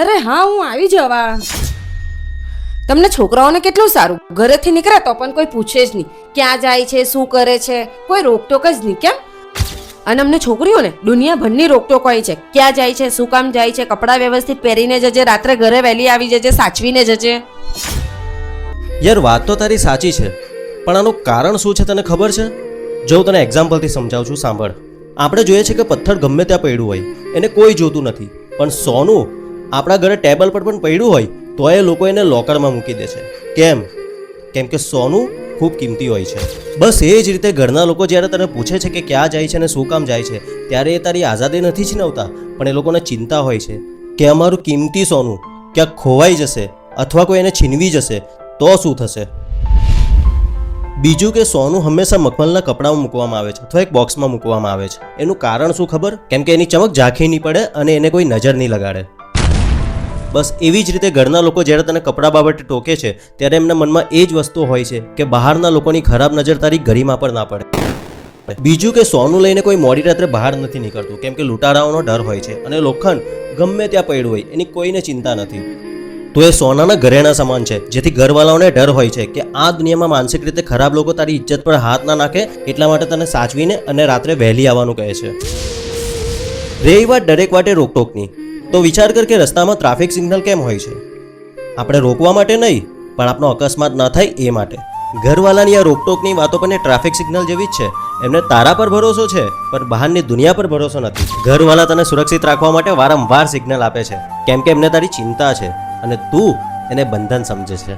અરે હા, હું આવી જવા. તમને છોકરાઓને કેટલું સારું, ઘરેથી નીકળે તો પણ કોઈ પૂછે જ નહીં ક્યાં જાય છે, શું કરે છે, કોઈ રોકટોક જ નહીં. કેમ? અને અમને છોકરીઓને દુનિયાભરની રોકટોક હોય છે. ક્યાં જાય છે, શું કામ જાય છે, કપડાં વ્યવસ્થિત પહેરીને જજે, રાત્રે ઘરે વહેલી આવી જજે, સાચવીને જજે. યાર વાત તો તારી સાચી છે, પણ આનું કારણ શું છે તને ખબર છે? જો હું તને એક્ઝામ્પલથી સમજાવું છું, સાંભળ. આપણે જોઈએ છે કે પથ્થર ગમે ત્યાં પડ્યું હોય, એને કોઈ જોતું નથી, પણ સોનું આપણા ઘરે ટેબલ પર પણ પડ્યું હોય તો એ લોકો એને લોકરમાં મૂકી દે છે. કેમ? કેમ કે સોનું ખૂબ કિંમતી હોય છે. બસ એ જ રીતે ઘરના લોકો જ્યારે તને પૂછે છે કે ક્યાં જાય છે અને શું કામ જાય છે, ત્યારે એ તારી આઝાદી નથી છીનવતા, પણ એ લોકોને ચિંતા હોય છે કે અમારું કિંમતી સોનું ક્યાંક ખોવાઈ જશે અથવા કોઈ એને છીનવી જશે તો શું થશે. બીજું કે સોનું હંમેશા મખમલના કપડામાં મૂકવામાં આવે છે અથવા એક બોક્સમાં મૂકવામાં આવે છે. એનું કારણ શું ખબર? કેમ કે એની ચમક ઝાંખી નહીં પડે અને એને કોઈ નજર નહીં લગાડે. બસ એવી જ રીતે ઘરના લોકો જ્યારે તને કપડાં બાબતે ટોકે છે ત્યારે એમના મનમાં એ જ વસ્તુ હોય છે કે બહારના લોકોની ખરાબ નજર તારી ગરીમા પર ના પડે. બીજું કે સોનું લઈને કોઈ મોડી રાત્રે બહાર નથી નીકળતું, કેમ કે લૂંટારાઓનો ડર હોય છે અને લોખંડ ગમે ત્યાં પડ્યું હોય એની કોઈને ચિંતા નથી. તો એ સોનાના ઘરેણા સમાન છે, જેથી ઘરવાળાઓને ડર હોય છે કે આ દુનિયામાં માનસિક રીતે ખરાબ લોકો તારી ઇજ્જત પર હાથ ના નાખે, એટલા માટે તને સાચવીને અને રાત્રે વહેલી આવવાનું કહે છે. રહી વાત દરેક વાટે રોકટોકની, તો વિચાર કર કે રસ્તામાં ટ્રાફિક સિગ્નલ કેમ હોય છે? આપણે રોકવા માટે નહીં, પણ આપણો અકસ્માત ના થાય એ માટે. ઘરવાળાની આ રોકટોકની વાતો પણ ટ્રાફિક સિગ્નલ જેવી જ છે. એમને તારા પર ભરોસો છે, પણ બહારની દુનિયા પર ભરોસો નથી. ઘરવાળા તને સુરક્ષિત રાખવા માટે વારંવાર સિગ્નલ આપે છે, કેમ કે એમને તારી ચિંતા છે અને તું એને બંધન સમજે છે.